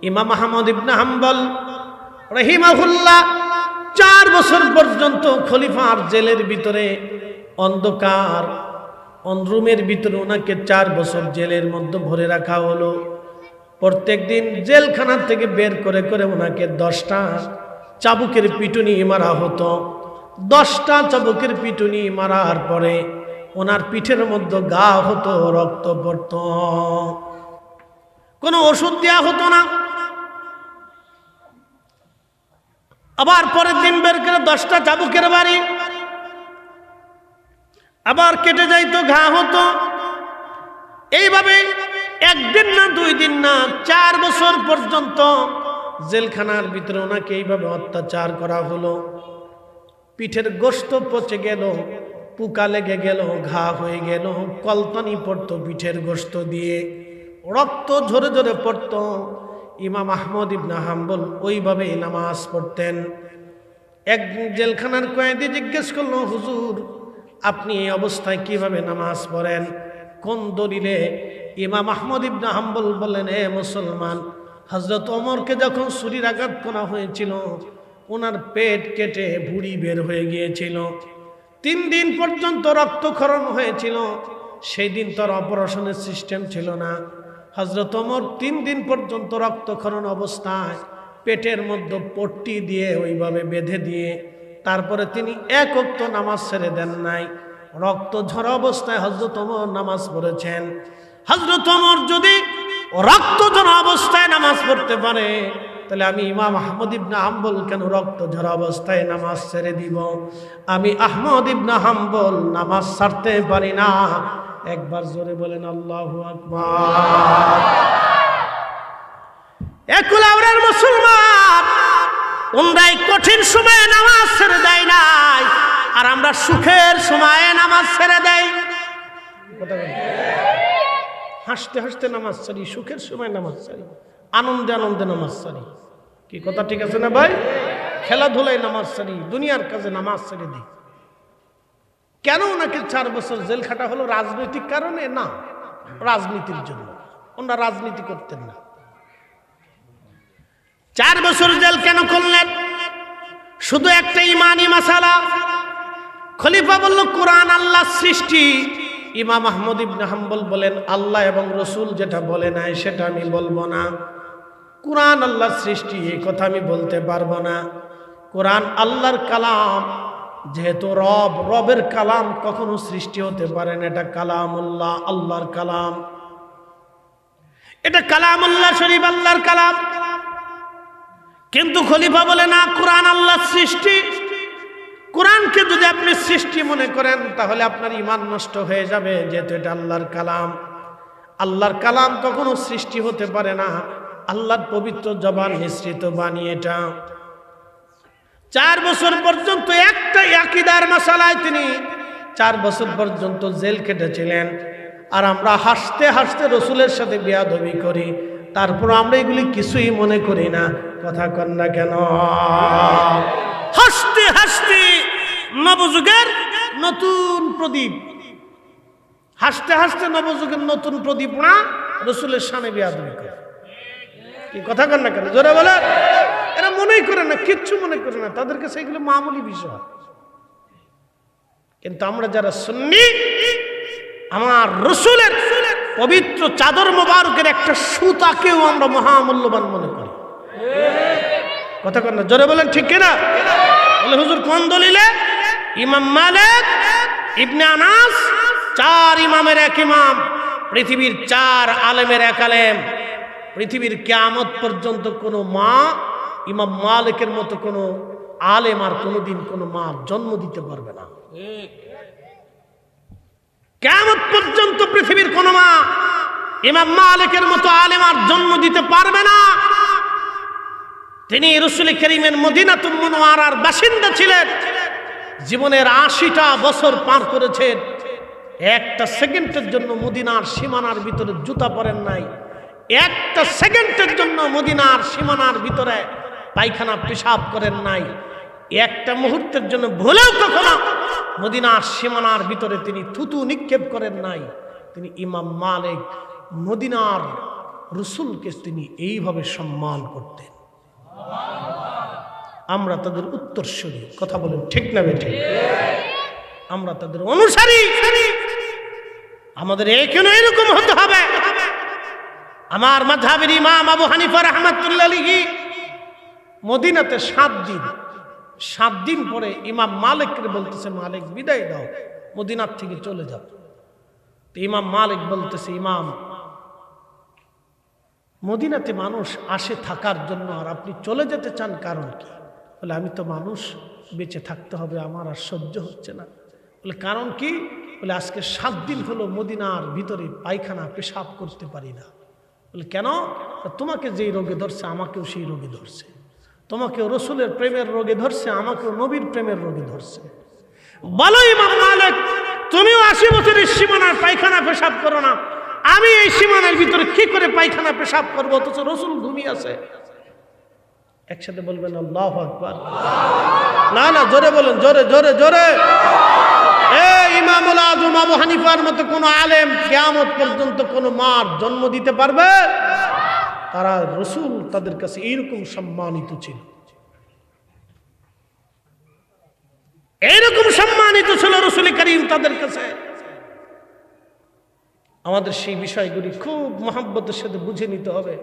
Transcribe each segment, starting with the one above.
ইমাম আহমদ ইবনে হাম্বল রাহিমাহুল্লাহ 4 বছর পর্যন্ত খলিফার জেলের ভিতরে অন্ধকার রুমের ভিতরে ওনাকে 4 বছর জেলের মধ্যে ভরে রাখা হলো। প্রত্যেক দিন জেলখানা থেকে বের করে করে ওনাকে 10টা চাবুকের পিটুনি মারা হতো। 10টা চাবুকের পিটুনি মারার পরে ওনার পিঠের মধ্যে গা হতো, রক্ত পড়ত, কোনো ওষুধ দেওয়া হতো না। আবার পরের দিন বের করে 10টা চাবুকের বাড়ি, আবার কেটে যাইতো, ঘা হতো। এইভাবে 1 দিন না 2 দিন না 4 বছর পর্যন্ত জেলখানার ভিতরে ওনাকে এইভাবে অত্যাচার করা হলো। পিঠের গোশত পচে গেল, পোকা লেগে গেল, ঘা হয়ে গেল, কলতানি পড়তো পিঠের গোশত দিয়ে, রক্ত ঝরে ঝরে পড়তো। ইমাম আহমদ ইবনে হাম্বল ওইভাবে নামাজ পড়তেন। এক জেলখানার কয়েদি জিজ্ঞেস করলো, হুজুর আপনি এই অবস্থায় কিভাবে নামাজ পড়েন, কোন দলিলে? ইমাম আহমদ ইবনে হাম্বল বললেন, হে মুসলমান, হযরত ওমরকে যখন ছুরির আঘাত করা হয়েছিল ওনার পেট কেটে ভুঁড়ি বের হয়ে গিয়েছিল, 3 দিন পর্যন্ত রক্তক্ষরণ হয়েছিল। সেই দিন তোর অপারেশনের সিস্টেম ছিল না। হযরত ওমর 3 দিন পর্যন্ত রক্তক্ষরণ অবস্থায় পেটের মধ্যে পট্টি দিয়ে ওইভাবে বেঁধে দিয়ে তারপরে তিনি 1 ওয়াক্ত নামাজ ছেড়ে দেন নাই। রক্ত ঝরা অবস্থায় হযরত ওমর নামাজ পড়েছেন। হযরত ওমর যদি রক্ত ঝরা অবস্থায় নামাজ পড়তে পারে, তাহলে আমি ইমাম আহমদ ইবনে হাম্বল কেন রক্ত ঝরা অবস্থায় নামাজ ছেড়ে দিব? আমি আহমদ ইবনে হাম্বল নামাজ ছাড়তে পারি না। একবার জোরে বলেন আল্লাহু আকবার। একুল আওরার মুসলমান, ওমরাই কঠিন সময়ে নামাজ ছেড়ে দেয় নাই, আর আমরা সুখের সময়ে নামাজ ছেড়ে দেই। হাসতে হাসতে নামাজ ছাড়ি, সুখের সময় নামাজ ছাড়ি, আনন্দে আনন্দে নামাজ ছাড়ি। কি কথা ঠিক আছে না ভাই? খেলাধুলায় নামাজ ছাড়ি, দুনিয়ার কাজে নামাজ ছেড়ে দিই। কেন ওনাকে 4 বছর জেল খাটা হলো? রাজনৈতিক কারণে না, রাজনীতির জন্য। ওনারা রাজনীতি করতেন না। 4 বছর জেল কেন করলেন? শুধু একটা ইমানি মাসালা। খলিফা বলল, কোরআন আল্লাহর সৃষ্টি। ইমাম আহমদ ইবনে হাম্বল বলেন, আল্লাহ এবং রসুল যেটা বলে নাই সেটা আমি বলবো না। কোরআন আল্লাহর সৃষ্টি, এই কথা আমি বলতে পারবো না। কোরআন আল্লাহর কালাম, যেহেতু রবের কালাম কখনো সৃষ্টি হতে পারে না। এটা কালামুল্লাহ, আল্লাহর কালাম। এটা কালামুল্লাহ শরীফ, আল্লাহর কালাম। কিন্তু খলিফা বলে না, কোরআন আল্লাহর সৃষ্টি। কোরআনকে যদি আপনি সৃষ্টি মনে করেন তাহলে আপনার ঈমান নষ্ট হয়ে যাবে, যেহেতু এটা আল্লাহর কালাম। আল্লাহর কালাম কখনো সৃষ্টি হতে পারে না, আল্লাহর পবিত্র জবান নিঃসৃত বাণী এটা। 4 বছর পর্যন্ত একটা আকীদার মাসালায় তিনি 4 বছর পর্যন্ত জেল কেটেছিলেন। আর আমরা হাসতে হাসতে রসুলের সাথে বেয়াদবি করি, তারপর আমরা এগুলি কিছুই মনে করি না। কথা কন না কেন? হাসতে হাসতে নবযুগের নতুন প্রদীপ, হাসতে হাসতে নবযুগের নতুন প্রদীপ না, রসুলের সামনে বেয়াদবি করে। কি কথা কন না কেন? জোরে বলে। এরা মনেই করে না, কিচ্ছু মনে করে না, তাদের কাছে এগুলো মামুলি বিষয়। কিন্তু আমরা যারা সুন্নি, আমার রসুলের পবিত্র চাদর মোবারকের একটা সুতাকেও আমরা মহামূল্যবান মনে করি। কথা কন না? জোরে বলেন, ঠিক কিনা? বলে হুজুর কোন দলিলে? ইমাম মালিক ইবনে আনাস, 4 ইমামের এক ইমাম, পৃথিবীর 4 আলেমের এক আলেম। পৃথিবীর কিয়ামত পর্যন্ত কোনো মা ইমাম মালিকের মতো কোনো আলেম আর কোনোদিন কোনো মা জন্ম দিতে পারবে না। কিয়ামত পর্যন্ত পৃথিবীর কোনো মা ইমাম মালিকের মতো আলেম আর জন্ম দিতে পারবে না। তিনি রাসূল করিমের মদিনাতুল মুনাওয়ারার বাসিন্দা ছিলেন। জীবনের 80টা বছর পার করেছেন, একটা সেকেন্ডের জন্য মদিনার সীমানার ভিতরে জুতা পরেন নাই। একটা সেকেন্ডের জন্য মদিনার সীমানার ভিতরে পায়খানা পেশাব করেন নাই। একটা মুহূর্তের জন্য ভুলেও কখনো মদিনার সীমানার ভিতরে তিনি থুতু নিক্ষেপ করেন নাই। তিনি ইমাম মালিক, মদিনার রসুলকে তিনি এইভাবে সম্মান করতেন। আমরা তাদের উত্তরসূরি, কথা বলেন ঠিক না বেঠিক? আমরা তাদের অনুসারী, আমাদের এখানে এরকম হতে হবে। আমার মাযহাবের ইমাম আবু হানিফা রাহমাতুল্লাহ আলাইহি মদিনাতে 7 দিন পরে ইমাম মালিককে বলতেছে, মালিক বিদায় দাও, মদিনার থেকে চলে যাও। তো ইমাম মালিক বলতেছে, ইমাম মদিনাতে মানুষ আসে থাকার জন্য, আর আপনি চলে যেতে চান কারণ কি? বলে আমি তো মানুষ, বেঁচে থাকতে হবে, আমার আর সহ্য হচ্ছে না। বলে কারণ কি? বলে আজকে 7 দিন হলো মদিনার ভিতরে পায়খানা পেশাব করতে পারি না। বলে কেন? তোমাকে যেই রোগে ধরছে আমাকেও সেই রোগে ধরছে, তোমাকেও রসুলের প্রেমের রোগে ধরছে, আমাকেও নবীর প্রেমের রোগে ধরছে। বলো ইমাম মালিক, তুমিও 80 বছরের সীমানার পায়খানা পেশাব করো না, আমি এই সীমানার ভিতরে কি করে পায়খানা পেশাব করবো, অথচ রসুল ঘুমিয়ে আছে। একসাথে বলবেন আল্লাহু আকবার। না না, জোরে বলেন, জোরে জোরে জোরে। ইমামুল আযম আবু হানিফার মতো কোন আলেম কিয়ামত পর্যন্ত কোন মার জন্ম দিতে পারবে? তারা রসুল তাদের কাছে এইরকম সম্মানিত ছিল, এইরকম সম্মানিত ছিল রসুল করিম তাদের কাছে। আমাদের সেই বিষয়গুলি খুব মহব্বতের সাথে বুঝে নিতে হবে।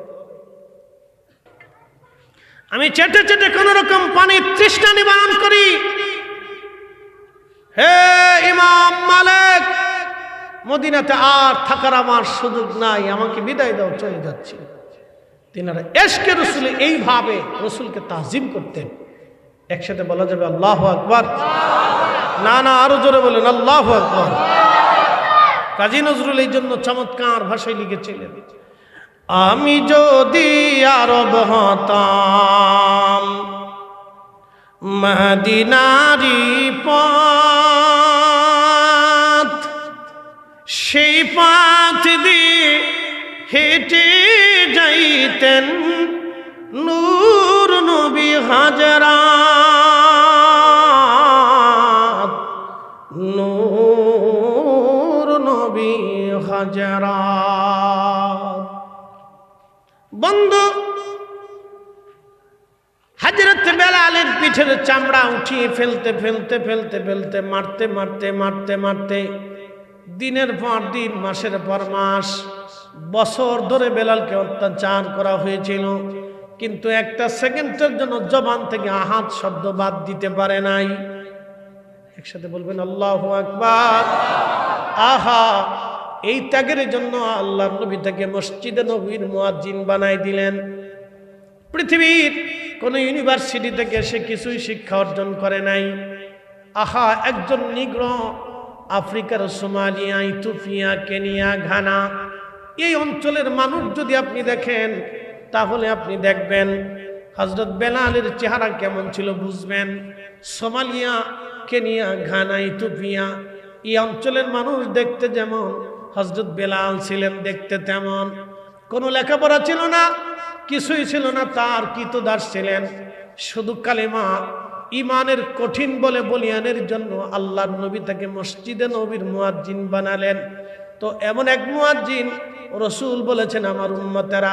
আমি চেটে চেটে কোন রকম পানির তৃষ্ণা নিবারণ করি। হে ইমাম মালিক, মদিনাতে আর থাকার আমার সুযোগ নাই, আমাকে বিদায় দাও, চলে যাচ্ছি। তিনারা ইশকে রসুল এইভাবে রসুলকে তাজিম করতেন। একসাথে বলা যাবে আল্লাহু আকবার। না না, আরো জোরে বলেন আল্লাহু আকবার। কাজী নজরুল এই জন্য চমৎকার ভাষায় লিখেছিলেন, আমি যদি আরব হতাম মদিনারি পথ, সেই পথ দিয়ে হেঁটে যাইতেন নূর নবী হাজরাত, নূর নবী হাজরাত। বন্ধু, হযরত বেলালের পিঠের চামড়া উঠিয়ে ফেলতে ফেলতে ফেলতে ফেলতে মারতে মারতে মারতে মারতে দিনের পর দিন, মাসের পর মাস, বছর ধরে বেলালকে অত্যাচার করা হয়েছিল, কিন্তু একটা সেকেন্ডের জন্য জবান থেকে আহাত শব্দ বাদ দিতে পারে নাই। একসাথে বলবেন আল্লাহু আকবার। আহা, এই ত্যাগের জন্য আল্লাহর নবী তাকে মসজিদে নববীর মুয়াজ্জিন বানাই দিলেন। পৃথিবীর কোন ইউনিভার্সিটি থেকে সে কিছুই শিক্ষা অর্জন করে নাই। আহা, একজন নিগ্রো আফ্রিকার সোমালিয়া, ইথিওপিয়া, কেনিয়া, ঘানা, এই অঞ্চলের মানুষ যদি আপনি দেখেন, তাহলে আপনি দেখবেন হযরত বেলালের চেহারা কেমন ছিল বুঝবেন। সোমালিয়া, কেনিয়া, ঘানা, ইথিওপিয়া, এই অঞ্চলের মানুষ দেখতে যেমন, হযরত বেলাল ছিলেন দেখতে তেমন। কোনো লেখাপড়া ছিল না, কিছুই ছিল না, তার কৃতদাস ছিলেন। শুধু কালেমা ইমানের কঠিন বলে বলিয়ানের জন্য আল্লাহর নবী তাকে মসজিদে নবীর মুয়াজ্জিন বানালেন। তো এমন এক মুয়াজ্জিন রসুল বলেছেন, আমার উম্মতেরা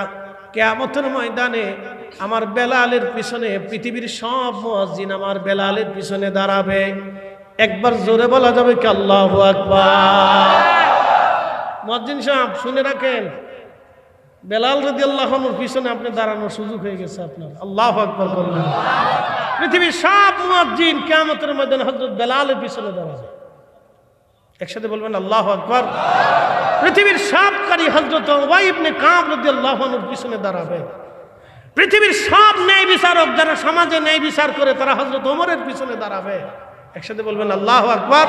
কিয়ামতের ময়দানে আমার বেলালের পিছনে পৃথিবীর সব মুয়াজ্জিন আমার বেলালের পিছনে দাঁড়াবে। একবার জোরে বলা যাবে কি আল্লাহু আকবার। মুয়াজ্জিন সাহেব শুনে রাখেন, বেলাল রাদিয়াল্লাহু আনহুর পিছনে আপনি দাঁড়ানোর সুযোগ হয়ে গেছে আপনার। আল্লাহু আকবার বললেন। পৃথিবীর সব মুয়াজ্জিন কিয়ামতের ময়দানে হযরত বেলালের পিছনে দাঁড়াবে। একসাথে বলবেন আল্লাহু আকবার। পৃথিবীর সব কারি হযরত উবাই ইবনে কাব রাদিয়াল্লাহু আনহুর পিছনে দাঁড়াবে। পৃথিবীর সব ন্যায় বিচারক যারা সমাজে ন্যায় বিচার করে, তারা হযরত ওমরের পিছনে দাঁড়াবে। একসাথে বলবেন আল্লাহু আকবার।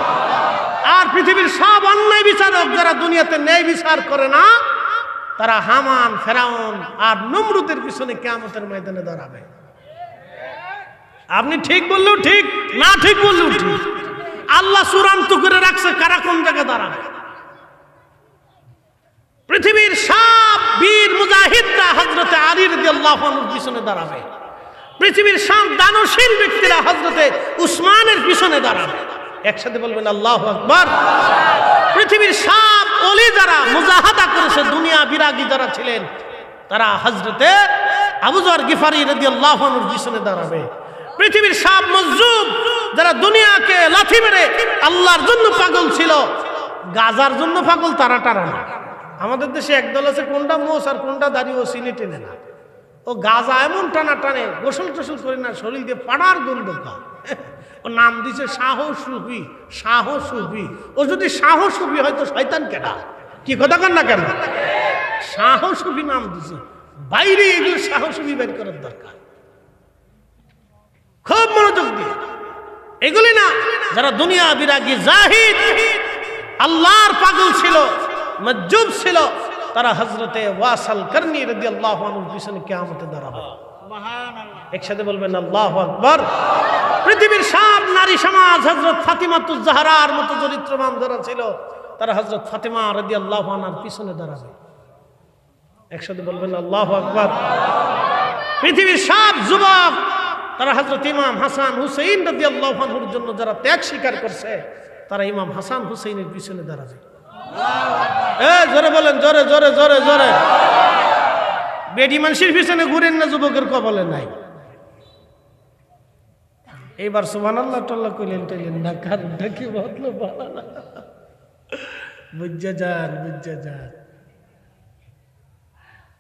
আর পৃথিবীর সব অন্যায় বিচারক যারা দুনিয়াতে ন্যায় বিচার করে না, তারা হামান, ফেরাউন আর নমরুদের পিছনে কিয়ামতের ময়দানে দাঁড়াবে। আপনি ঠিক বললেও ঠিক, না ঠিক বললেও ঠিক। আল্লাহ চূড়ান্ত করে রাখছে কারা কোন জায়গায় দাঁড়াবে। পৃথিবীর সব বীর মুজাহিদরা হযরতে আলী রাদিয়াল্লাহু আনহুর পিছনে দাঁড়াবে। পৃথিবীর সব দানশীল ব্যক্তিরা হযরতে উসমানের পিছনে দাঁড়াবে। একসাথে বলবেন আল্লাহু আকবার। পৃথিবীর সব ওলি যারা মুজাহাদা করেছে, দুনিয়া বিরাগী যারা ছিলেন, তারা হযরতে আবু যর গিফারি রাদিয়াল্লাহু আনহুর পিছনে দাঁড়াবে। পৃথিবীর সব মজজুব যারা দুনিয়াকে লাথি মেরে আল্লাহর জন্য পাগল ছিল, গাজার জন্য পাগল তারা টারা না। আমাদের দেশে একদল আছে কোনটা মোষ আর কোনটা দাড়ি ও সিনে টেনে না, ও গাজা এমন টানা টানে গোসল টোসল করে না, শরীর দিয়ে পাড়ার গন্ধ পায়। ও নাম দিছে শাহ সুফি, শাহ সুফি। ও যদি শাহ সুফি হয়তো শয়তান কেডা, কি কথা কন না কেন? শাহ সুফি নাম দিছে, বাইরে এগুলো শাহ সুফি বের করার দরকার। খুব মনোযোগ দিয়ে এগুলি না, যারা দুনিয়া বিরাগী জাহিদ আল্লাহর পাগল ছিল, মজ্জুব ছিল, তারা হযরতে ওয়াসাল করনী রাদিয়াল্লাহু আনহুর পিছনে কিয়ামতে দাঁড়াবে। সুবহানাল্লাহ, একসাথে বলবেন আল্লাহু আকবার। পৃথিবীর সব নারী সমাজ হযরত ফাতিমাতুজ জাহরার মতো চরিত্রবান যারা ছিল, তারা হযরত ফাতিমা রাদিয়াল্লাহু আনহার পিছনে দাঁড়াবে। একসাথে বলবেন আল্লাহু আকবার। পৃথিবীর সব যুবক তারা হযরত ইমাম হাসান হুসাইন রাদিয়াল্লাহু আনহুর জন্য যারা ত্যাগ স্বীকার করছে, তারা ইমাম হাসান হুসাইনের পিছনে দাঁড়াবে। জোরে বলেন, জোরে জোরে জোরে জোরে। বেডি মানুষের পিছনে ঘুরেন না, যুবকের কপালে নাই। এইবার সুবহানাল্লাহ টল্লা কইলেন টইলেন না, কারণটা কি বদলো ভালো না, বুঝা যান বুঝা যান।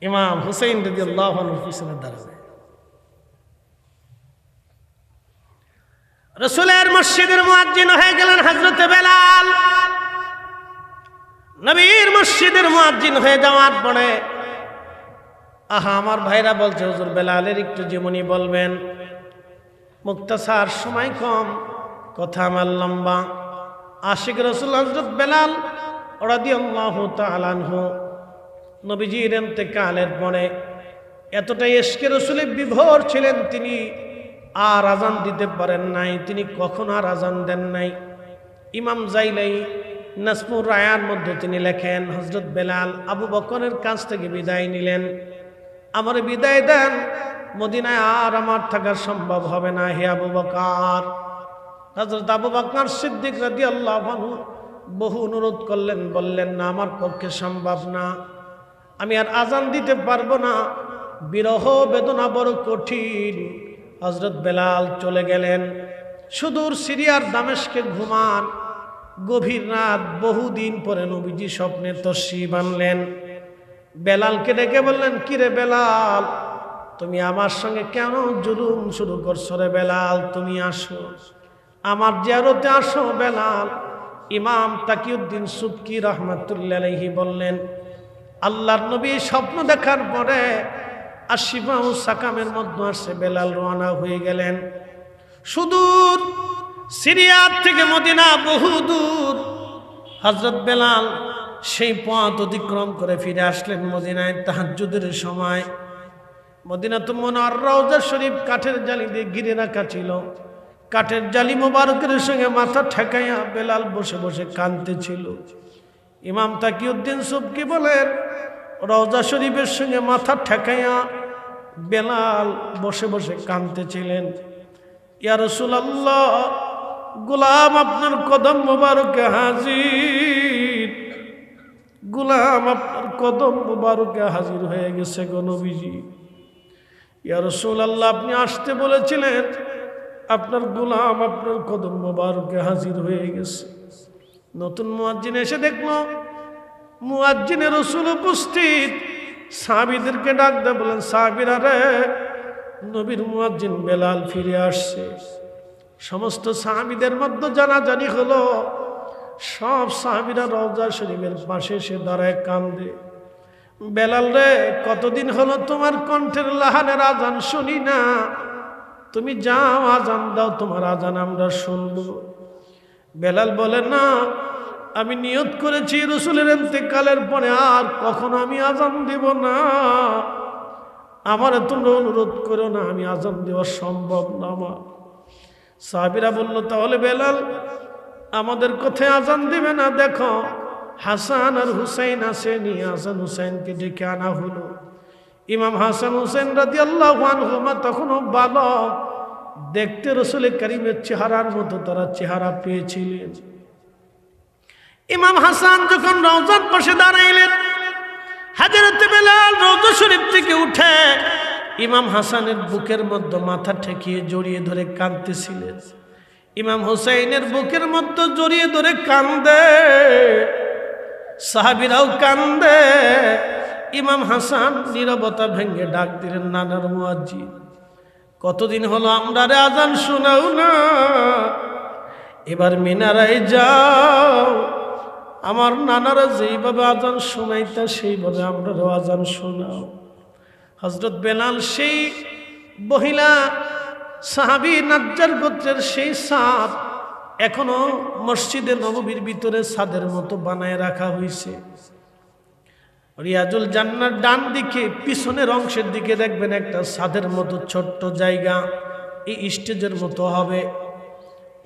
ইমাম হুসাইন রাদিয়াল্লাহু আনহুর পিছনে দাঁড়াবে। রাসূলের মসজিদের মুয়াজ্জিন হয়ে গেলেন হযরতে বেলাল। নবীর মসজিদের মুয়াজ্জিন হয়ে যাওয়ার পরে আমার ভাইরা বলছে, হুজুর বেলালের একটু জীবনী বলবেন। মুক্তাসার, সময় কম, কথা আমার লম্বা। আশিক রাসূল হযরত বেলাল রাদিয়াল্লাহু তাআলা আনহু নবীজির ইন্তেকালের পরে এতটাই ইশকে রাসূলে বিভোর ছিলেন, তিনি আর আজান দিতে পারেন নাই। তিনি কখন আর আজান দেন নাই। ইমাম জাইলাই নাসমুর রায়ার মধ্যে তিনি লেখেন, হযরত বেলাল আবু বকরের কাছ থেকে বিদায় নিলেন, আমার বিদায় দেন, মদিনায় আর আমার থাকা সম্ভব হবে না, হে আবু বকর। হযরত আবু বকর সিদ্দিক রাদিয়াল্লাহু আনহু বহু অনুরোধ করলেন, বললেন না, আমার পক্ষে সম্ভব না, আমি আর আজান দিতে পারবো না, বিরহ বেদনা বড় কঠিন। হযরত বেলাল চলে গেলেন সুদূর সিরিয়ার দামেস্কে ঘুমান। গভীর রাত, বহুদিন পরে নবীজি স্বপ্নে তশরিফ আনলেন। বেলালকে ডেকে বললেন, কিরে বেলাল, তুমি আমার সঙ্গে কেন জুলুম শুরু করছো রে বেলাল, তুমি আসো, আমার জিয়ারতে আসো বেলাল। ইমাম তাকিউদ্দিন সুবকি রাহমাতুল্লাহি আলাইহি বললেন, আল্লাহর নবী স্বপ্ন দেখার পরে আশিফা ও সাকামের মধ্যে আসে বেলাল রওনা হয়ে গেলেন। সুদূর সিরিয়া থেকে মদিনা বহু দূর। হযরত বেলাল সেই পথ অতিক্রম করে ফিরে আসলেন মদিনায় তাহাজ্জুদের সময়। মদিনাতুল মুনাওয়ারা রওজা শরীফ কাঠের জালি দিয়ে ঘিরে রাখা ছিল। কাঠের জালি মোবারকের সঙ্গে মাথা ঠেকাইয়া বেলাল বসে বসে কাঁদতেছিল। ইমাম তাকিউদ্দিন সুবকি বলেন, রওজা শরীফের সঙ্গে মাথা ঠেকাইয়া বেলাল বসে বসে কাঁদতেছিলেন। ইয়া রাসূলুল্লাহ, গোলাম আপনার কদম মোবারকে হাজির, গোলাম আপনার কদম মোবারকে হাজির হয়ে গেছে গো নবীজি। ইয়া রাসূলুল্লাহ, আপনি আসতে বলেছিলেন, আপনার গোলাম আপনার কদম মোবারকে হাজির হয়ে গেছে। নতুন মুয়াজ্জিন এসে দেখলো মুয়াজ্জিনে রাসূল উপস্থিত। সাহাবীদেরকে ডাক দিয়ে বলেন, সাহাবীরা রে, নবীর মুয়াজ্জিন বেলাল ফিরে আসছে। সমস্ত সাহাবীদের মধ্যে জানাজানি হলো। সব সাহাবীরা রওজা শরীফের পাশে এসে দাঁড়ায় কান্দে। বেলাল রে, কতদিন হলো তোমার কণ্ঠের লাহানের আজান শুনি না, তুমি যাও আজান দাও, তোমার আজান আমরা শুনবো। বেলাল বলে, না, আমি নিয়ত করেছি রাসূলের ইন্তেকালের পরে আর কখনো আমি আজান দেব না, আমার তোমরা অনুরোধ করো না, আমি আজান দেওয়া সম্ভব না আমার। সাহাবীরা বলল, তাহলে বেলাল আমাদের কোথায় আজান দিবে না? দেখো হাসান আর হুসাইন আসেনি, হাসান হুসাইনকে ডেকে আনা হলো। ইমাম হাসান হুসাইন রাদিয়াল্লাহু আনহুমা তখনও বালক, দেখতে রাসূল কারীমের চেহারার মতো তারা চেহারা পেয়েছিলেন। ইমাম হাসান যখন রওজার পাশে দাঁড়াইলেন, হযরত বেলাল রওজা শরীফ থেকে উঠে ইমাম হাসানের বুকের মধ্যে মাথা ঠেকিয়ে জড়িয়ে ধরে কাঁদতেছিলেন। ইমাম হুসাইনের বুকের মধ্যে জড়িয়ে ধরে কান্দে, সাহাবীরাও কান্দে। ইমাম হাসান নীরবতা ভেঙে ডাক দিলেন, নানার মুয়াজ্জিন, কতদিন হলো আমরা আজান শোনাও না, এবার মিনারায় যাও, আমার নানারা যেইভাবে আজান শোনাইতা সেইভাবে আমরাও আজান শোনাও। হযরত বেলাল সেই মহিলা সাহাবী নাজ্জার গোত্রের সেই ছাদ এখনো মসজিদে নববীর ভিতরে ছাদের মতো বানায় রাখা হয়েছে। রিয়াজুল জান্নার ডান দিকে পিছনের অংশের দিকে দেখবেন একটা ছাদের মতো ছোট্ট জায়গা, এই স্টেজের মতো হবে।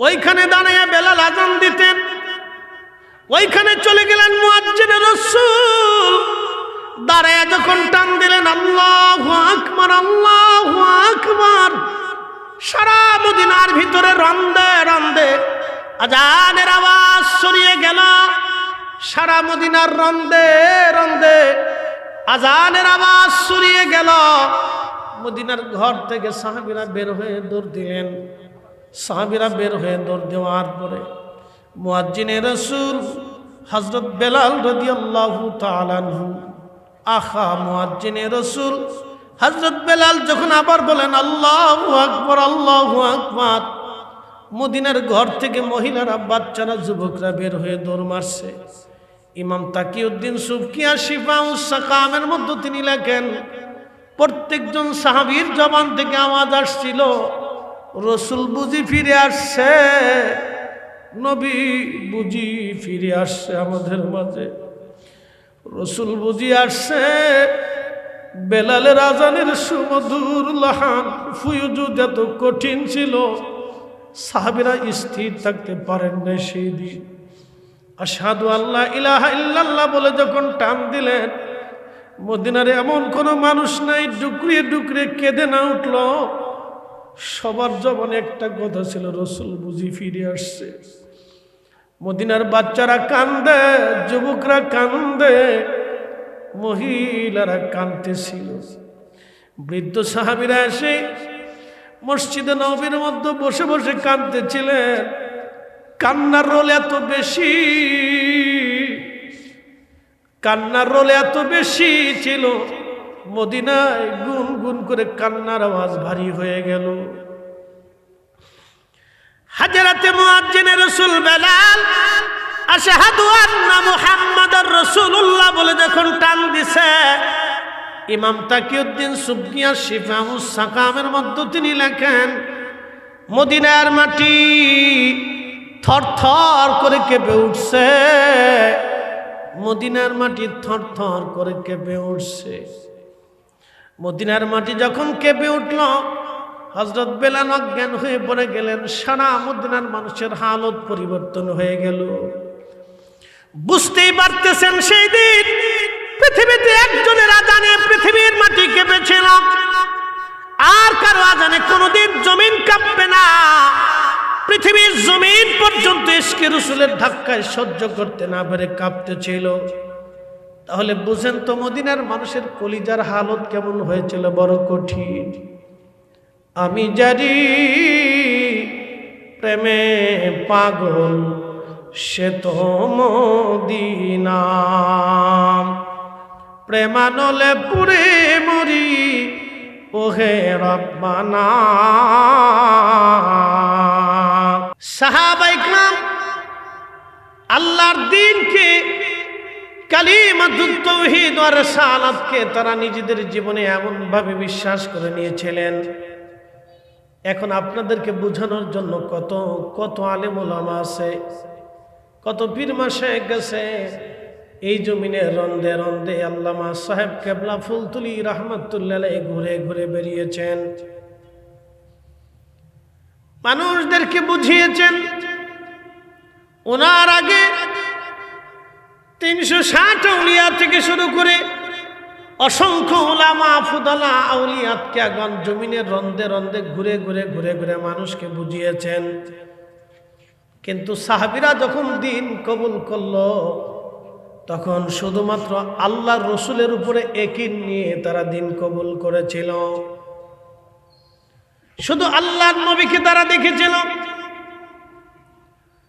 ওইখানে দাঁড়িয়ে বেলাল আজান দিতেন। ওইখানে চলে গেলেন মুয়াজ্জিন রাসূল, দাঁড়ায় যখন টান দিলেন আল্লাহু আকবার, আল্লাহু আকবার, সারা মদিনার ভিতরে রন্দে রন্দে আজানের আওয়াজ ছড়িয়ে গেল। সারা মদিনার রন্দে রন্দে আজানের আওয়াজ ছড়িয়ে গেল। মদিনার ঘর থেকে সাহাবীরা বের হয়ে দৌড় দিলেন। সাহাবীরা বের হয়ে দৌড় দেওয়ার পরে মুয়াজ্জিনে রাসূল হযরত বেলাল রাদিয়াল্লাহু তাআলা আনহু, আখা মুয়াজ্জিনে রাসূল হযরত বেলাল যখন আবার বলেন আল্লাহু আকবার, আল্লাহু আকবার, মদিনার ঘর থেকে মহিলারা, বাচ্চারা, যুবকরা বের হয়ে দৌড় মারছে। ইমাম তাকিউদ্দিন সুবকিয়া শিফাউস সাকামের মধ্যে তিনি লেখেন, প্রত্যেকজন সাহাবীর জবান থেকে আওয়াজ আসছিল, রসুল বুঝি ফিরে আসছে, নবী বুঝি ফিরে আসছে আমাদের মাঝে, রসুল বুঝি আসছে। বেলালের আজানের সুমধুর লাহান ফুয়ুজুদ এত কঠিন ছিল, সাহাবীরা স্থির থাকতে পারেন না সেই দিন। আশহাদু আল্লা ইলাহা ইল্লাল্লাহ বলে যখন টান দিলেন, মদিনার এমন কোনো মানুষ নাই ডুকরিয়ে ডুকরিয়ে কেঁদে না উঠল। সবার জবানে একটা কথা ছিল, রসুল বুঝি ফিরে আসছে। মদিনার বাচ্চারা কান্দে, যুবকরা কান্দে, মহিলারা কাঁদতেছিল। বৃদ্ধ সাহাবীরা এসে মসজিদে নববীর মধ্যে বসে বসে কাঁদতেছিলেন। কান্নার রোল এত বেশি, কান্নার রোল এত বেশি ছিল, মদিনায় গুন গুন করে কান্নার আওয়াজ ভারী হয়ে গেল। হযরতে মুয়াজ্জিনে রাসূল বেলাল আশহাদু আন্না মুহাম্মাদার রাসূলুল্লাহ বলে যখন টান দিছে, ইমাম তাকিউদ্দিন সুবকিয়া শিফাউস সাকামের মধ্যে তিনি লেখেন, মদিনার মাটি থরথর করে কেঁপে উঠছে, মদিনার মাটি থরথর করে কেঁপে উঠছে। মদিনার মাটি যখন কেঁপে উঠল, হযরত বেলাল অজ্ঞান হয়ে পড়ে গেলেন। সারা মদিনার মানুষের হালত পরিবর্তন হয়ে গেল। বুঝতেই পারতেছেন সেই দিন পৃথিবীতে একজনের আজানে পৃথিবীর মাটি কেঁপেছিল, আর কারো আজানে কোনোদিন জমিন কাঁপবে না। পৃথিবীর জমিন পর্যন্ত ইশকে রাসূলের ধাক্কায় সহ্য করতে না পেরে কাঁপতেছিল। তাহলে বুঝেন তো মদিনার মানুষের কলিজার হালত কেমন হয়েছিল, বড় কঠিন। আমি জানি প্রেমে পাগল সে তো মদিনা, প্রেমানলে পুরে মরি ওহে রব্বানা। সাহাবায়ে কেরাম আল্লাহর দ্বীনকে, কালিমাতুত তাওহীদ ওয়া রিসালাতকে তারা নিজেদের জীবনে এমন ভাবে বিশ্বাস করে নিয়েছিলেন। এখন আপনাদেরকে বোঝানোর জন্য কত কত আলেম ওলামা আছে, কত পীর মাশায়েখ গেছে, এই জমিনে রন্দে রন্দে আল্লামা সাহেব কেবলা ফুলতুলি রাহমাতুল্লাহ আলাইহি ঘুরে ঘুরে বেরিয়েছেন, মানুষদেরকে বুঝিয়েছেন। ওনার আগে 360 আউলিয়া থেকে শুরু করে অসংখ্য উলামা ফুদালা আউলিয়াতকে আগান জমিনের রন্দে রন্দে ঘুরে ঘুরে ঘুরে ঘুরে মানুষকে বুঝিয়েছেন। কিন্তু সাহাবীরা যখন দিন কবুল করলো, তখন শুধুমাত্র আল্লাহর রসুলের উপরে একিন নিয়ে তারা দিন কবুল করেছিল। শুধু আল্লাহর নবীকে তারা দেখেছিল,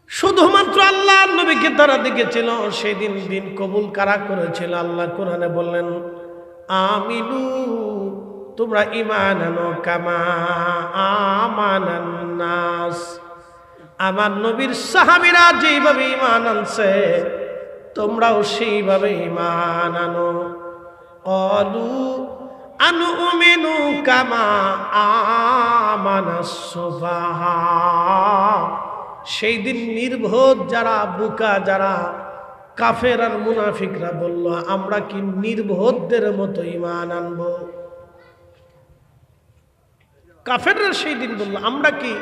শুধুমাত্র আল্লাহর নবীকে তারা দেখেছিল। সেই দিন দিন কবুল কারা করেছিল? আল্লাহ কোরআনে বললেন, আমিনু, তোমরা ঈমান আনো কামা আমানান নাস। আমার নবীর সাহাবীরা যেভাবে ঈমান আনছে তোমরাও সেইভাবে ঈমান আনো। ক্বালু আনুমিনু কামা আমানাস সুফাহা। সেই দিন নির্বোধ যারা, বুকা যারা, কাফের আর মুনাফিকরা বলল, আমরা কি নির্বোধদের মতো ঈমান আনবো? কাফেররা সেই দিন বলল, আমরা কি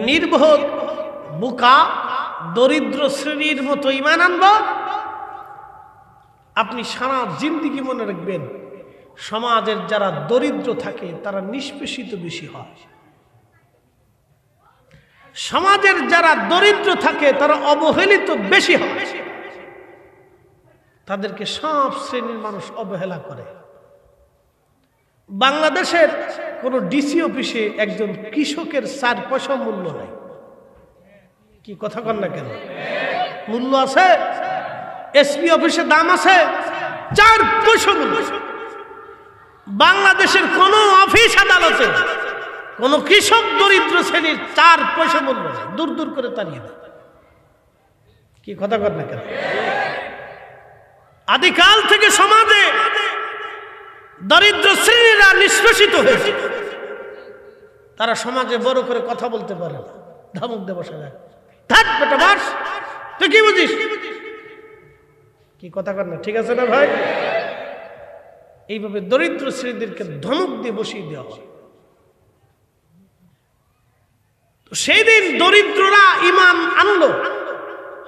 নির্বোধ, বুকা, দরিদ্র শ্রেণীর মতো ঈমান আনবো? আপনি সারা জিন্দেগি মনে রাখবেন, সমাজের যারা দরিদ্র থাকে তারা নিষ্পেষিত বেশি হয়। সমাজের যারা দরিদ্র থাকে তারা অবহেলিত বেশি হয়। তাদেরকে সব শ্রেণীর মানুষ অবহেলা করে। বাংলাদেশের কোন ডিসি অফিসে একজন কৃষকের 4 পয়সা মূল্য নাই। কি কথা কন না কেন? মূল্য আছে? এসপি অফিসে দাম আছে? 4 পয়সা মূল্য। বাংলাদেশের কোন অফিস আদালতে কোন কৃষক দরিদ্র শ্রেণীর 4 পয়সা মূল্য নাই, দূর দূর করে তাড়িয়ে দেয়। কি কথা কন না কেন? আদিকাল থেকে সমাজে দরিদ্র শ্রেণীরা নিষ্পেষিত হয়েছে। তারা সমাজে বড় করে কথা বলতে পারে না, ধমক দিয়ে বসে যায়। থাক বেটা বাস, তুই কি বুঝিস? কি কথা কর না, ঠিক আছে না ভাই? এইভাবে দরিদ্র শ্রেণীদেরকে ধমক দিয়ে বসিয়ে দেওয়া হয়। সেই দিন দরিদ্ররা ঈমান আনলো।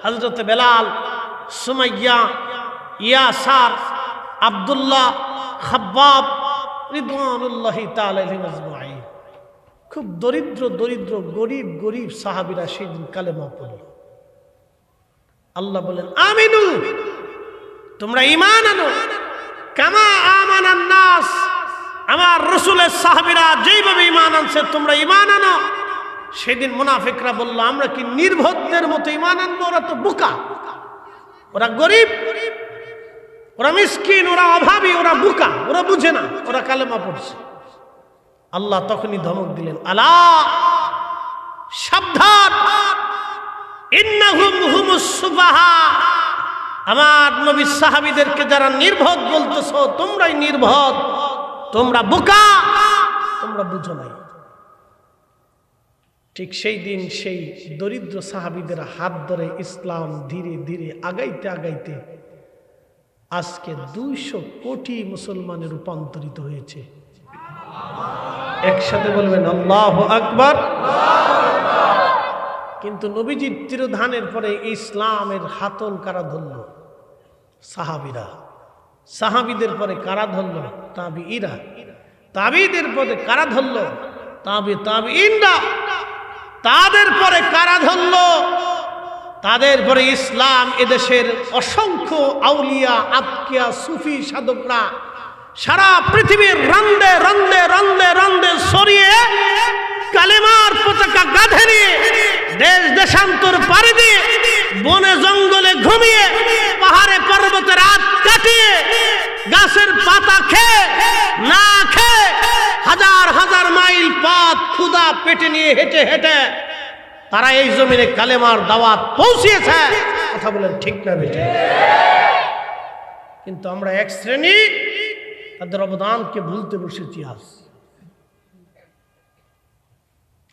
হযরত বেলাল, সুমাইয়া, ইয়াসার, আব্দুল্লাহ, খাব্বাব রিদওয়ানুল্লাহি তাআলা আলাইহিম আজমাইন, খুব দরিদ্র দরিদ্র গরিব গরিব সাহাবীরা সেদিন কালেমা পড়ল। আল্লাহ বলেন, আমিনু, তোমরা ঈমান আনো কামা আমানান নাস। আমার রাসূলের সাহাবীরা যেইভাবে ঈমান আনছে তোমরা ঈমান আনো। সেদিন মুনাফিকরা বলল, আমরা কি নির্বোধদের মতো ঈমান আনবো? ওরা তো বোকা, ওরা গরিব, ওরা মিসকিন, ওরা অভাবী, ওরা বোকা, ওরা বুঝে না, ওরা কালেমা পড়ছে। আল্লাহ তখনই ধমক দিলেন, আলা, সাবধান, ইন্নাহুম হুমুস সুফাহা। আমার নবী সাহাবীদেরকে যারা নির্বোধ বলতেছো, তোমরাই নির্বোধ, তোমরা বোকা, তোমরা বুঝো নাই। ঠিক সেই দিন সেই দরিদ্র সাহাবীদের হাত ধরে ইসলাম ধীরে ধীরে আগাইতে আগাইতে আজকে 200 কোটি মুসলমানে রূপান্তরিত হয়েছে। একসাথে বলবেন আল্লাহু আকবার। কিন্তু নবীজির তিরোধানের পরে ইসলামের হাতল কারা ধরল? সাহাবীরা। সাহাবীদের পরে কারা ধরল? তাবিঈরা। তাবিঈদের পরে কারা ধরল? তাবিঈনরা। তাদের পরে কারা ধরল? তাদের পরে ইসলাম এদেশের অসংখ্য আউলিয়া, আতকিয়া, সুফি সাধকরা সারা পৃথিবীর রন্দে রন্দে রন্দে রন্দে ছড়িয়ে কালেমার পতাকা গাঁথে নিয়ে দেশ দেশান্তর পাড়ি দিয়ে বনে জঙ্গলে ঘুমিয়ে পাহাড়ে পর্বতে রাত কাটিয়ে গাছের পাতা খেয়ে না খেয়ে হাজার হাজার মাইল পথ ক্ষুধা পেটে নিয়ে হেঁটে হেঁটে তারা এই জমিনে কালেমার দাওয়াত পৌঁছিয়েছে। কথা বলেন ঠিক না বেটে? কিন্তু আমরা এক শ্রেণী তাদের অবদানকে ভুলতে বসেছি। আজ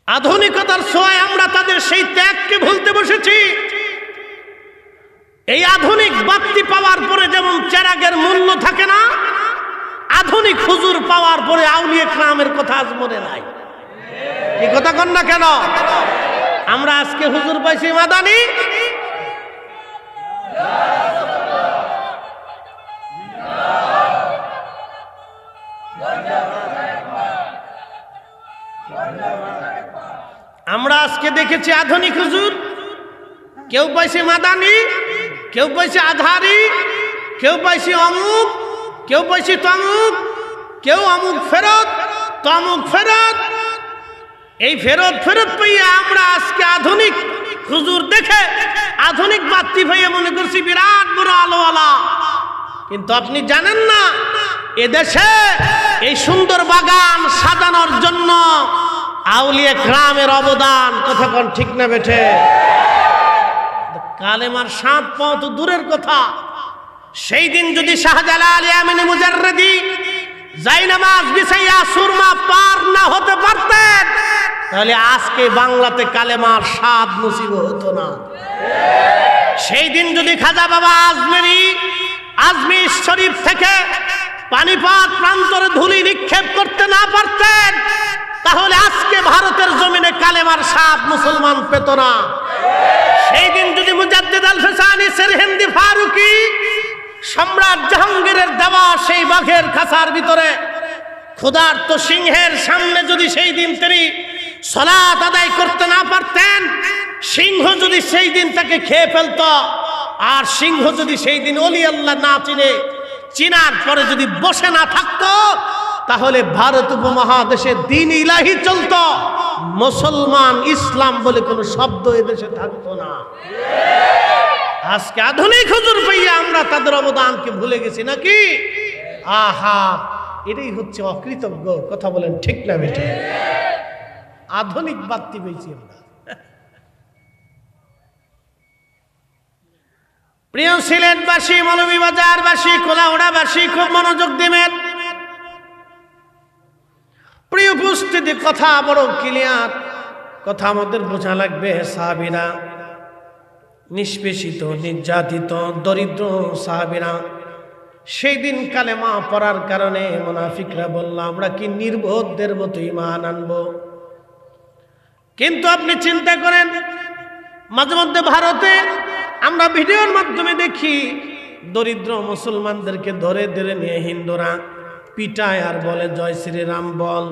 আধুনিকতার ছোঁয়ায় আমরা তাদের সেই ত্যাগকে ভুলতে বসেছি। এই আধুনিক বাতি পাওয়ার পরে যেমন চেরাগের মূল্য থাকে না, আধুনিক হুজুর পাওয়ার পরে আউলিয়া কেরামের কথা আজ মনে নাই। এই কথা কন না কেন? আমরা আজকে হুজুর পাইছি মাদানি, আমরা আজকে দেখেছি আধুনিক হুজুর, কেউ পাইছে মাদানি, কেউ পাইছে আধারি, কেউ পাইছে অমুক, কেউ পাইছে তমুক, কেউ অমুক ফেরত, তমুক ফেরত। এই ফেরত ফেরত পাইয়া আমরা আজকে আধুনিক হুজুর দেখে আধুনিক বাত্তি পাইয়া মনে করছি বিরাট বড় আলোওয়ালা। কিন্তু আপনি জানেন না এদেশে এই সুন্দর বাগান সাজানোর জন্য আউলিয়া কেরামের অবদান। কথা কোন ঠিক না বেঠে? কালেমার সাত পাওয়া তো দূরের কথা, সেই দিন যদি শাহজালাল ইয়ামিনী মুজাররিদি জায়নামাজ বিছাইয়া সুরমা পার না হতে পারতেন, তাহলে আজকে বাংলাতে কালেমার স্বাদ নসিব হতো না। সেই দিন যদি খাজা বাবা আজমির শরীফ থেকে পানিপথ প্রান্তরে ধুলি নিক্ষেপ করতে না পারতেন, তাহলে আজকে ভারতের জমিনে কালেমার স্বাদ মুসলমান পেত না। সেই দিন যদি মুজাদ্দিদ আল ফিসানি সিরহিন্দি ফারুকি সম্রাট জাহাঙ্গীরের দেওয়া সেই বাঘের খাঁচার ভিতরে ক্ষুধার্ত সিংহের সামনে যদি সেই দিন তিনি সালাত আদায় করতে না পারতেন, সিংহ যদি সেই দিন তাকে খেয়ে ফেলত, আর সিংহ যদি সেই দিন ওলি আল্লাহ না চিনে চিনার পরে যদি বসে না থাকতো, তাহলে ভারত উপমহাদেশে দ্বীন ইলাহি চলতো, মুসলমান ইসলাম বলে কোনো শব্দ এদেশে থাকতো না। আজকে আধুনিক হুজুর পাইয়া আমরা তাদের অবদানকে ভুলে গেছি নাকি? আহা, এটাই হচ্ছে অকৃতজ্ঞ। কথা বলেন ঠিক না বেটে? আধুনিক বাত্তি পেয়েছি আমরা। প্রিয় সিলেটবাসী, মৌলভীবাজারবাসী, কোলাউড়াবাসী, খুব মনোযোগ দিবেন। প্রিয় উপস্থিতি, কথা বড় ক্লিয়ার, কথা আমাদের বোঝা লাগবে। সাহাবীরা নিষ্পেষিত, নির্যাতিত, দরিদ্র সাহাবীরা সেই দিন কালেমা পড়ার কারণে মুনাফিকরা বলল আমরা কি নির্বোধদের মতো ঈমান আনবো। কিন্তু আপনি চিন্তা করেন, মাঝে মধ্যে ভারতে আমরা ভিডিওর মাধ্যমে দেখি দরিদ্র মুসলমানদেরকে ধরে ধরে নিয়ে হিন্দুরা পিটায় আর বলে জয় শ্রীরাম, বল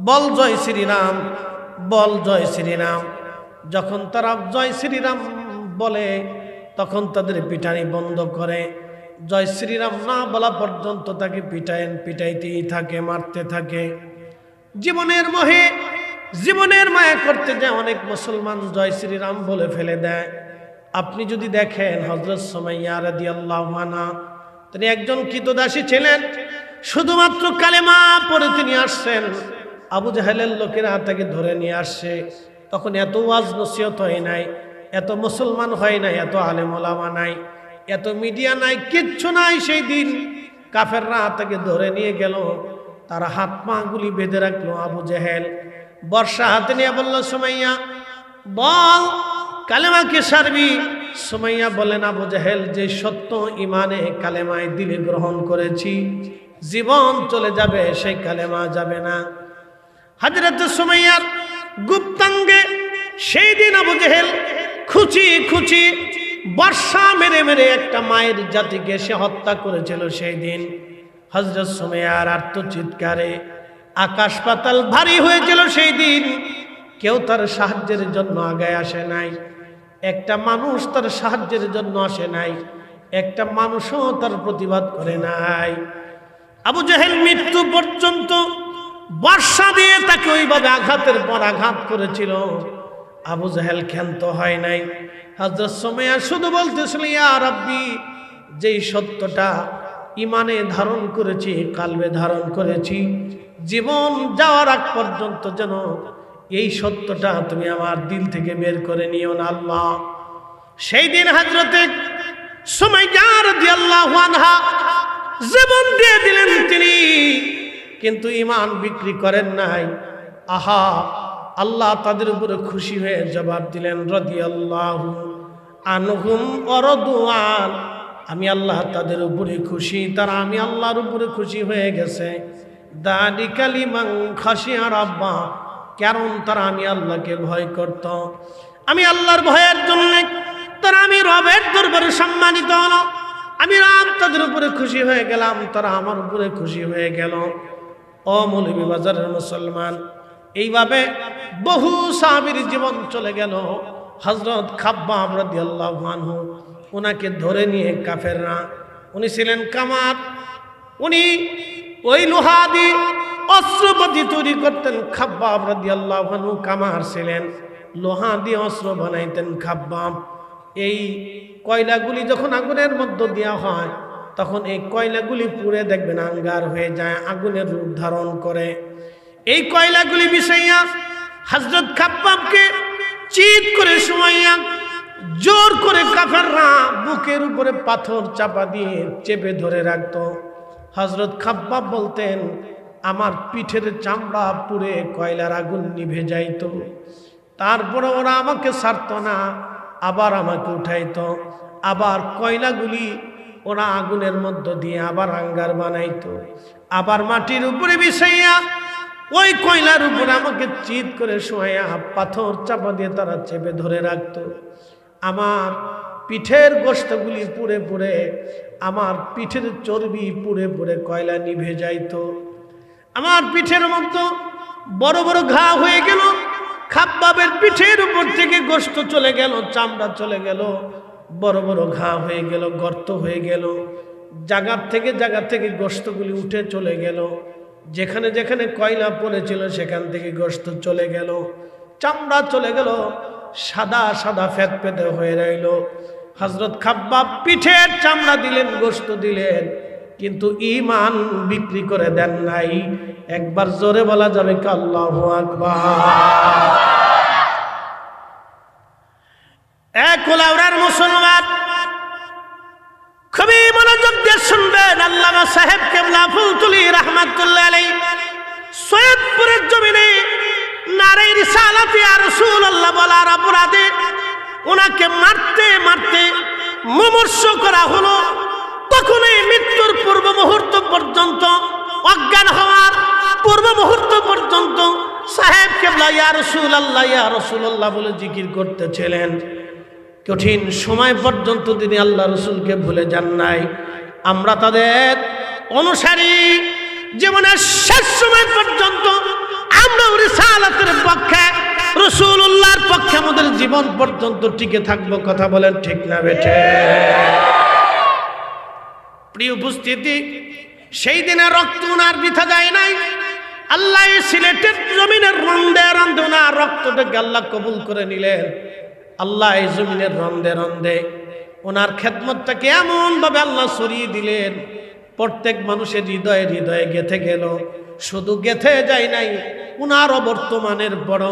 বল জয় শ্রীরাম, বল জয় শ্রীরাম। যখন তারা জয় শ্রীরাম বলে তখন তাদের পিটানি বন্ধ করে, জয় শ্রীরাম না বলা পর্যন্ত তাকে পিটাইতেই থাকে, মারতে থাকে। জীবনের মোহে, জীবনের মায়া করতে যায় অনেক মুসলমান জয় শ্রীরাম বলে ফেলে দেয়। আপনি যদি দেখেন হযরত সুমাইয়া রাদিয়াল্লাহু আনহা, তিনি একজন কৃতদাসী ছিলেন, শুধুমাত্র কালেমা পড়ে তিনি আসছেন। আবু জাহেলের লোকেরা তাকে ধরে নিয়ে আসছে। তখন এত ওয়াজ নসিহত হয় নাই, এত মুসলমান হয় নাই, এত আলেম ওলামা নাই, এত মিডিয়া নাই, কিচ্ছু নাই। সেই দিন কাফেররা তাকে ধরে নিয়ে গেল, তারা হাত পা গুলি বেঁধে রাখলো। আবু জাহেল বর্ষা হাতে নিয়ে বলল, সুমাইয়া বল কালেমা কে সারবি। সুমাইয়া বলেন, আবু জাহেল যে সত্য ইমানে কালেমায় দিলে গ্রহণ করেছি, জীবন চলে যাবে, সেই কালেমা যাবে না। হযরত সুমাইয়ার গুপ্তাঙ্গে সেই দিন আবু জাহেল খুচি খুচি বর্ষা মেরে মেরে একটা মায়ের জাতিকে সে হত্যা করেছিল। সেই দিন হযরত সুমাইয়ার আর্তচিৎকারে আকাশ পাতাল ভারী হয়েছিল। সেই দিন কেউ তার সাহায্যের জন্য আগায় আসে নাই, একটা মানুষ তার সাহায্যের জন্য আসে নাই, একটা মানুষও তার প্রতিবাদ করে নাই। আবু জাহেল মৃত্যু পর্যন্ত বর্ষা দিয়ে তাকে ওইভাবে আঘাতের পর আঘাত করেছিল। আবু জাহেল ক্ষান্ত হয় নাই। হযরত সুমাইয়া শুধু বলতেছিল, ইয়া রাব্বি, যেই সত্যটা ইমানে ধারণ করেছি, কালবে ধারণ করেছি, জীবন যাওয়ার আগ পর্যন্ত যেন এই সত্যটা তুমি আমার দিল থেকে বের করে নিও না আল্লাহ। সেই দিন হযরতে সুমাইয়া রাদিয়াল্লাহু আনহা জীবন দিয়ে দিলেন তিনি, কিন্তু ঈমান বিক্রি করেন নাই। আহা, আল্লাহ তাদের উপরে খুশি হয়ে জবাব দিলেন, রাদিয়াল্লাহু আনহুম ওয়া রাদু আন, আমি আল্লাহ তাদের উপরে খুশি, তারা আমি আল্লাহর উপরে খুশি হয়ে গেছে। যালিকা লিমান খাশিয়া রাব্বা, কারণ তারা আমি আল্লাহকে ভয় করত। আমি আল্লাহর ভয়ের জন্য তারা আমি রবের দরবারে সম্মানিত হলো। আমি রব তাদের উপরে খুশি হয়ে গেলাম, তারা আমার উপরে খুশি হয়ে গেল। ও মৌলভীবাজারের মুসলমান, এইভাবে বহু সাহাবীর জীবন চলে গেল। হযরত খাব্বাব রাদিয়াল্লাহু আনহু ওনাকে ধরে নিয়ে কাফেররা, উনি ছিলেন কামার, উনি ওই লোহা দিয়ে অস্ত্রপাতি তৈরি করতেন। খাব্বাব রাদিয়াল্লাহু আনহু কামার ছিলেন, লোহা দিয়ে অস্ত্র বানাইতেন খাব্বাব। এই কয়লাগুলি যখন আগুনের মধ্যে দেওয়া হয় তখন এই কয়লাগুলি পুড়ে দেখবেন আঙ্গার হয়ে যায়, আগুনের রূপ ধারণ করে। এই কয়লাগুলি বিষাইয়া হযরত খাব্বাবকে চিৎ করে শুমাইয়া জোর করে কাফেররা বুকের উপরে পাথর চাপা দিয়ে চেপে ধরে রাখত। হযরত খাব্বাব বলতেন, আমার পিঠের চামড়া পুড়ে কয়লার আগুন নিভে যাইত, তারপরে ওরা আমাকে ছাড়ত না, আবার আমাকে উঠাইতো, আবার কয়লাগুলি ওরা আগুনের মধ্য দিয়ে আবার আঙ্গার বানাইতো, আবার মাটির উপরে বিছাইয়া ওই কয়লার উপরে আমাকে চিৎ করে শোয়া পাথর চাপা দিয়ে তারা চেপে ধরে রাখত। আমার পিঠের গোশতগুলি পুড়ে পুড়ে, আমার পিঠের চর্বি পুড়ে পুড়ে কয়লা নিভে যাইত। আমার পিঠের মধ্যে বড় বড় ঘা হয়ে গেল, খাব্বাবের পিঠের উপর থেকে গোশত চলে গেল, চামড়া চলে গেল, বড় বড় ঘা হয়ে গেল, গর্ত হয়ে গেল, জায়গা থেকে গোশতগুলি উঠে চলে গেল, যেখানে যেখানে কয়লা পড়েছিল সেখান থেকে গোশত চলে গেল, চামড়া চলে গেল, সাদা সাদা ফ্যাতফেতে হয়ে রইল। হযরত খাব্বাব পিঠের চামড়া দিলেন, গোশত দিলেন, কিন্তু ঈমান বিক্রি করে দেন নাই। একবার জোরে বলা যাবে কি আল্লাহু আকবার। এক ওলাউরার মুসলমান, খুবই মনোযোগ দিয়ে শুনবেন। আল্লামা সাহেব কেবলা ফুলতুলি রাহমাতুল্লাহ আলাইহি সৈয়দপুরের জমিনে নারে রিসালাত ইয়া রাসূলুল্লাহ বলার অপরাধে ওনাকে মারতে মারতে মুমূর্ষ করা হলো। তখন এই মৃত্যুর পূর্ব মুহূর্ত পর্যন্ত, অজ্ঞান হওয়ার পূর্ব মুহূর্ত পর্যন্ত সাহেব কেবলা ইয়া রাসূলুল্লাহ বলে জিকির করতেছিলেন। কঠিন সময় পর্যন্ত তিনি আল্লাহ রসুলকে ভুলে যান নাই। আমরা তাদের অনুসারী, জীবনের শেষ সময় পর্যন্ত আমরা রিসালাতের পক্ষে, রাসূলুল্লাহর পক্ষে আমাদের জীবন পর্যন্ত টিকে থাকবো। কথা বলেন ঠিক না বেঠে? প্রিয় উপস্থিতি, সেই দিনে রক্ত ওনার বৃথা যায় নাই। আল্লাহ সিলেটের জমিনের রন্দে রন্দে ওনার রক্তটাকে আল্লাহ কবুল করে নিলেন। আল্লাহ এই জমিনের রন্দে রন্দে ওনার খেদমতটাকে এমন ভাবে আল্লাহ ছড়িয়ে দিলেন, প্রত্যেক মানুষের হৃদয়ে হৃদয়ে গেথে গেল। শুধু গেথে যায় নাই, ওনার অবর্তমানের বড়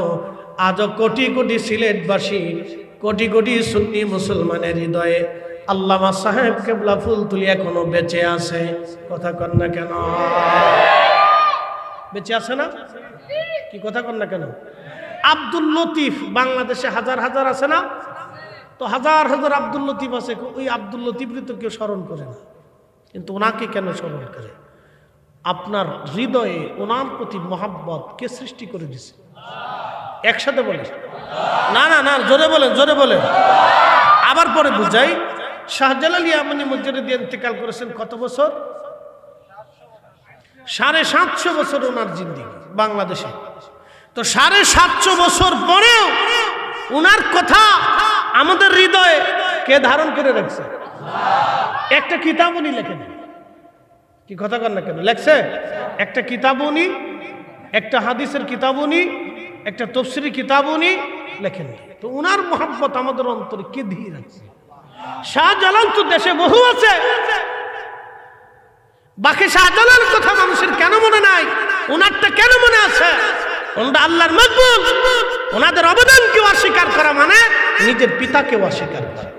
আজও কোটি কোটি সিলেটবাসী, কোটি কোটি সুন্নি মুসলমানের হৃদয়ে আল্লামা সাহেব কেবলা ফুলতুলি এখনো বেঁচে আছে। কথা কন না কেন? বেঁচে আছে না? কি কথা কন না কেন? আব্দুল লতিফ বাংলাদেশে হাজার হাজার আছে না? তো হাজার হাজার আব্দুল লতিফ আছে, ওই আব্দুল লতিফকে তো কেউ স্মরণ করে না, কিন্তু ওনাকে কেন স্মরণ করে? আপনার হৃদয়ে ওনার প্রতি মহাব্বত কে সৃষ্টি করে দিছে? একসাথে বলে না না না, জোরে বলেন, জোরে বলেন। আবার পরে বুঝাই। শাহজালাল ইয়ামানি মুজাদ্দিদ ইন্তেকাল করেছেন কত বছর? 750 বছর ওনার জিন্দেগি বাংলাদেশে। তো 750 বছর পরেও ওনার কথা আমাদের হৃদয়ে কে ধারণ করে রাখছে? একটা কিতাব উনি লেখেন। কি কথা কন না কেন? লেখছে একটা কিতাব উনি, একটা হাদিসের কিতাব উনি, একটা তাফসীরের কিতাব উনি লেখেন। তো ওনার মহব্বত আমাদের অন্তরে কে দিয়ে রাখছে? শাহজালাল তো দেশে বহু আছে, বাকি শাহজালাল কথা মানুষের কেন মনে নাই? ওনারটা কেন মনে আছে? ওনারা আল্লাহর মকবুল। ওনাদের অবদানকে অস্বীকার করা মানে নিজের পিতাকে অস্বীকার করা।